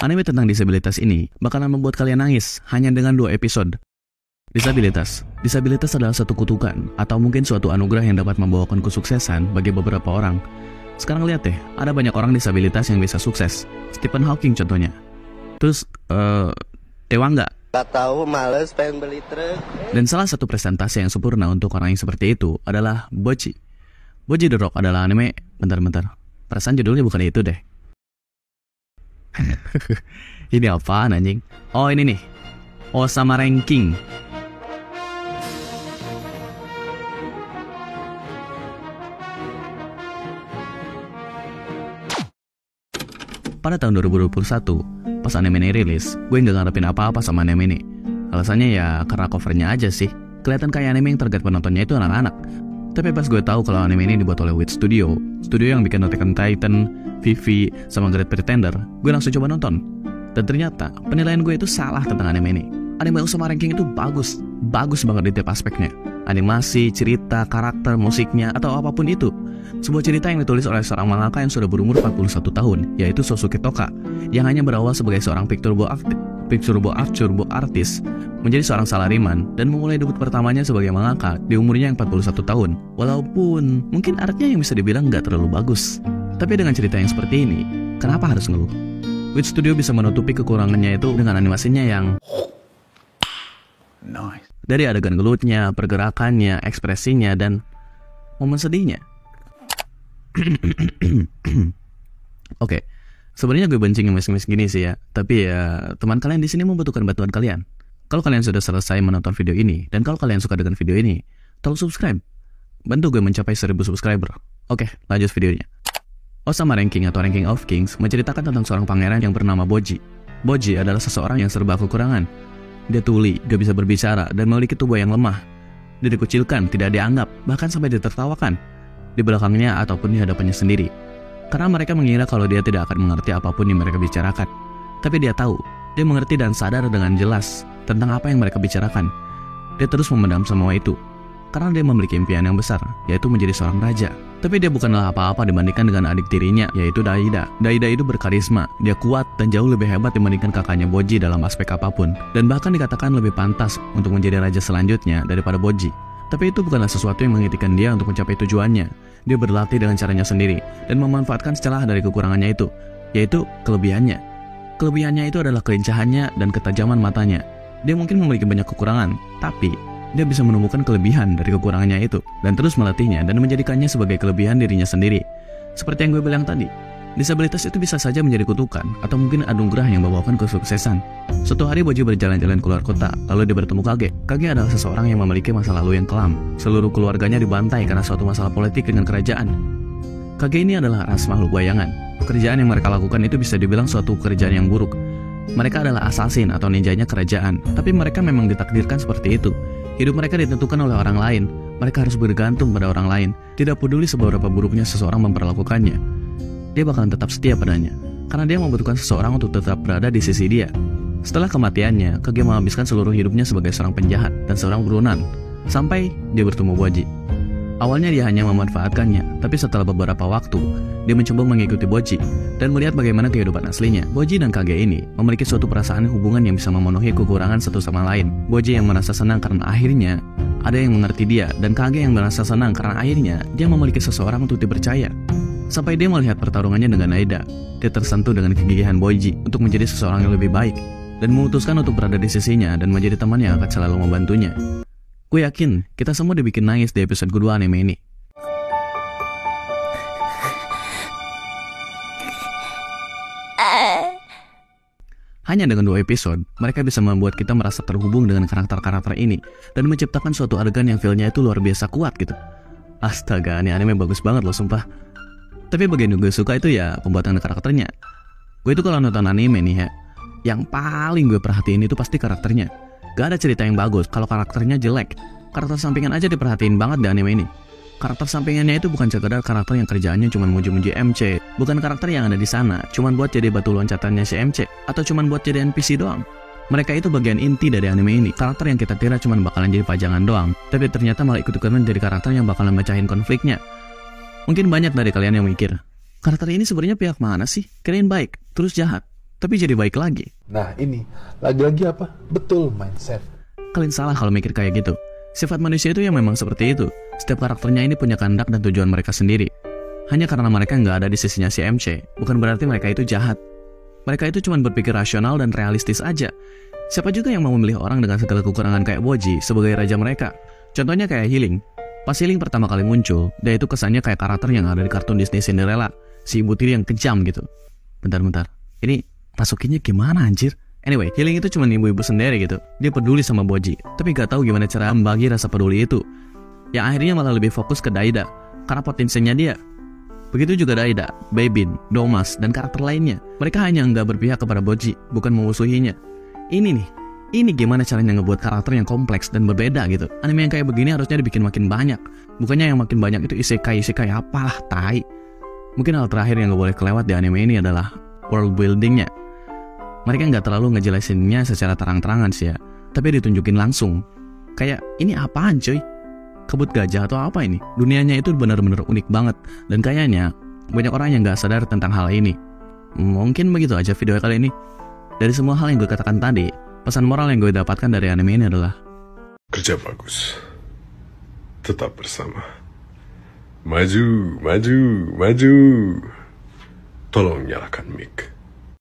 Anime tentang disabilitas ini bakalan membuat kalian nangis hanya dengan 2 episode. Disabilitas adalah satu kutukan atau mungkin suatu anugerah yang dapat membawakan kesuksesan bagi beberapa orang. Sekarang lihat deh, ada banyak orang disabilitas yang bisa sukses. Stephen Hawking contohnya. Terus, Dewa nggak? Gak tahu, males pengen beli truk. Dan salah satu presentasi yang sempurna untuk orang yang seperti itu adalah Bojji. Bojji The Rock adalah anime. Bentar. Perasaan judulnya bukan itu deh. Ini apaan anjing? Oh ini nih, Osama Ranking. Pada tahun 2021, pas anime ini rilis, gue nggak ngarepin apa-apa sama anime ini. Alasannya ya karena covernya aja sih. Kelihatan kayak anime yang target penontonnya itu anak-anak. Tapi pas gue tahu kalau anime ini dibuat oleh Wit Studio yang bikin Attack on Titan, Vivi, sama Great Pretender, gue langsung coba nonton. Dan ternyata penilaian gue itu salah tentang anime ini. Anime Osama Ranking itu bagus banget di tiap aspeknya. Animasi, cerita, karakter, musiknya, atau apapun itu. Sebuah cerita yang ditulis oleh seorang mangaka yang sudah berumur 41 tahun, yaitu Sosuke Toka, yang hanya berawal sebagai seorang picture book artist, menjadi seorang salariman, dan memulai debut pertamanya sebagai mangaka di umurnya yang 41 tahun. Walaupun mungkin artnya yang bisa dibilang gak terlalu bagus. Tapi dengan cerita yang seperti ini, kenapa harus ngeluh? Wit Studio bisa menutupi kekurangannya itu dengan animasinya yang nice. Dari adegan gelutnya, pergerakannya, ekspresinya, dan momen sedihnya. Oke, sebenarnya gue benci ngemis-ngemis gini sih ya. Tapi ya, teman kalian di sini membutuhkan bantuan kalian. Kalau kalian sudah selesai menonton video ini, dan kalau kalian suka dengan video ini, tolong subscribe. Bantu gue mencapai 1000 subscriber. Oke, lanjut videonya. Osama Ranking atau Ranking of Kings menceritakan tentang seorang pangeran yang bernama Bojji. Bojji adalah seseorang yang serba kekurangan. Dia tuli, gak bisa berbicara, dan memiliki tubuh yang lemah. Dia dikucilkan, tidak dianggap, bahkan sampai ditertawakan di belakangnya ataupun di hadapannya sendiri. Karena mereka mengira kalau dia tidak akan mengerti apapun yang mereka bicarakan. Tapi dia tahu, dia mengerti dan sadar dengan jelas tentang apa yang mereka bicarakan. Dia terus memendam semua itu karena dia memiliki impian yang besar, yaitu menjadi seorang raja. Tapi dia bukanlah apa-apa dibandingkan dengan adik tirinya, yaitu Daida. Daida itu berkarisma, dia kuat dan jauh lebih hebat dibandingkan kakaknya Bojji dalam aspek apapun. Dan bahkan dikatakan lebih pantas untuk menjadi raja selanjutnya daripada Bojji. Tapi itu bukanlah sesuatu yang menghentikan dia untuk mencapai tujuannya. Dia berlatih dengan caranya sendiri dan memanfaatkan celah dari kekurangannya itu, yaitu kelebihannya. Kelebihannya itu adalah kelincahannya dan ketajaman matanya. Dia mungkin memiliki banyak kekurangan, tapi dia bisa menemukan kelebihan dari kekurangannya itu dan terus melatihnya dan menjadikannya sebagai kelebihan dirinya sendiri. Seperti yang gue bilang tadi, disabilitas itu bisa saja menjadi kutukan atau mungkin anugerah yang membawakan kesuksesan. Suatu hari Bojji berjalan-jalan keluar kota, lalu dia bertemu Kage. Kage adalah seseorang yang memiliki masa lalu yang kelam. Seluruh keluarganya dibantai karena suatu masalah politik dengan kerajaan. Kage ini adalah ras makhluk bayangan. Pekerjaan yang mereka lakukan itu bisa dibilang suatu pekerjaan yang buruk. Mereka adalah assassin atau ninjanya kerajaan, tapi mereka memang ditakdirkan seperti itu. Hidup mereka ditentukan oleh orang lain. Mereka harus bergantung pada orang lain, tidak peduli seberapa buruknya seseorang memperlakukannya. Dia bakalan tetap setia padanya, karena dia membutuhkan seseorang untuk tetap berada di sisi dia. Setelah kematiannya, Kage menghabiskan seluruh hidupnya sebagai seorang penjahat dan seorang buronan, sampai dia bertemu Bojji. Awalnya dia hanya memanfaatkannya, tapi setelah beberapa waktu, dia mencoba mengikuti Bojji dan melihat bagaimana kehidupan aslinya. Bojji dan Kage ini memiliki suatu perasaan hubungan yang bisa memenuhi kekurangan satu sama lain. Bojji yang merasa senang karena akhirnya ada yang mengerti dia, dan Kage yang merasa senang karena akhirnya dia memiliki seseorang untuk dipercaya. Sampai dia melihat pertarungannya dengan Aida, dia tersentuh dengan kegigihan Bojji untuk menjadi seseorang yang lebih baik dan memutuskan untuk berada di sisinya dan menjadi teman yang akan selalu membantunya. Gue yakin kita semua dibikin nangis di episode kedua anime ini. Hanya dengan 2 episode, mereka bisa membuat kita merasa terhubung dengan karakter-karakter ini dan menciptakan suatu adegan yang feel-nya itu luar biasa kuat gitu. Astaga, ini anime bagus banget loh sumpah. Tapi bagian yang gue suka itu ya pembuatan karakternya. Gue itu kalau nonton anime nih ya, yang paling gue perhatiin itu pasti karakternya. Gak ada cerita yang bagus kalau karakternya jelek. Karakter sampingan aja diperhatiin banget di anime ini. Karakter sampingannya itu bukan sekedar karakter yang kerjaannya cuma muji-muji MC, bukan karakter yang ada di sana cuman buat jadi batu loncatannya si MC, atau cuman buat jadi NPC doang. Mereka itu bagian inti dari anime ini. Karakter yang kita kira cuman bakalan jadi pajangan doang, tapi ternyata malah ikut-ikutan jadi karakter yang bakalan mecahin konfliknya. Mungkin banyak dari kalian yang mikir, karakter ini sebenarnya pihak mana sih? Kirain baik, terus jahat. tapi jadi baik lagi. Nah ini, lagi-lagi apa? Betul, mindset. Kalian salah kalau mikir kayak gitu. Sifat manusia itu yang memang seperti itu. Setiap karakternya ini punya kehendak dan tujuan mereka sendiri. Hanya karena mereka nggak ada di sisinya si MC, bukan berarti mereka itu jahat. Mereka itu cuma berpikir rasional dan realistis aja. Siapa juga yang mau memilih orang dengan segala kekurangan kayak Boji sebagai raja mereka? Contohnya kayak Healing. Pas Healing pertama kali muncul, dia itu kesannya kayak karakter yang ada di kartun Disney Cinderella. Si ibu tiri yang kejam gitu. Bentar. Ini masukinnya gimana anjir? Anyway, Healing itu cuma ibu-ibu sendiri gitu. Dia peduli sama Boji, tapi gak tahu gimana cara membagi rasa peduli itu. Yang akhirnya malah lebih fokus ke Daida, karena potensinya dia. Begitu juga Daida, Babin, Domas, dan karakter lainnya. Mereka hanya nggak berpihak kepada Boji, bukan memusuhinya. Ini gimana caranya ngebuat karakter yang kompleks dan berbeda gitu. Anime yang kayak begini harusnya dibikin makin banyak. Bukannya yang makin banyak itu isekai apalah, tai. Mungkin hal terakhir yang gak boleh kelewat di anime ini adalah world buildingnya. Mereka nggak terlalu ngejelasinnya secara terang-terangan sih ya, tapi ditunjukin langsung. Kayak, ini apaan cuy? Kebut gajah atau apa ini? Dunianya itu benar-benar unik banget, dan kayaknya banyak orang yang nggak sadar tentang hal ini. Mungkin begitu aja video kali ini. Dari semua hal yang gue katakan tadi, pesan moral yang gue dapatkan dari anime ini adalah kerja bagus, tetap bersama, maju, tolong nyalakan mic.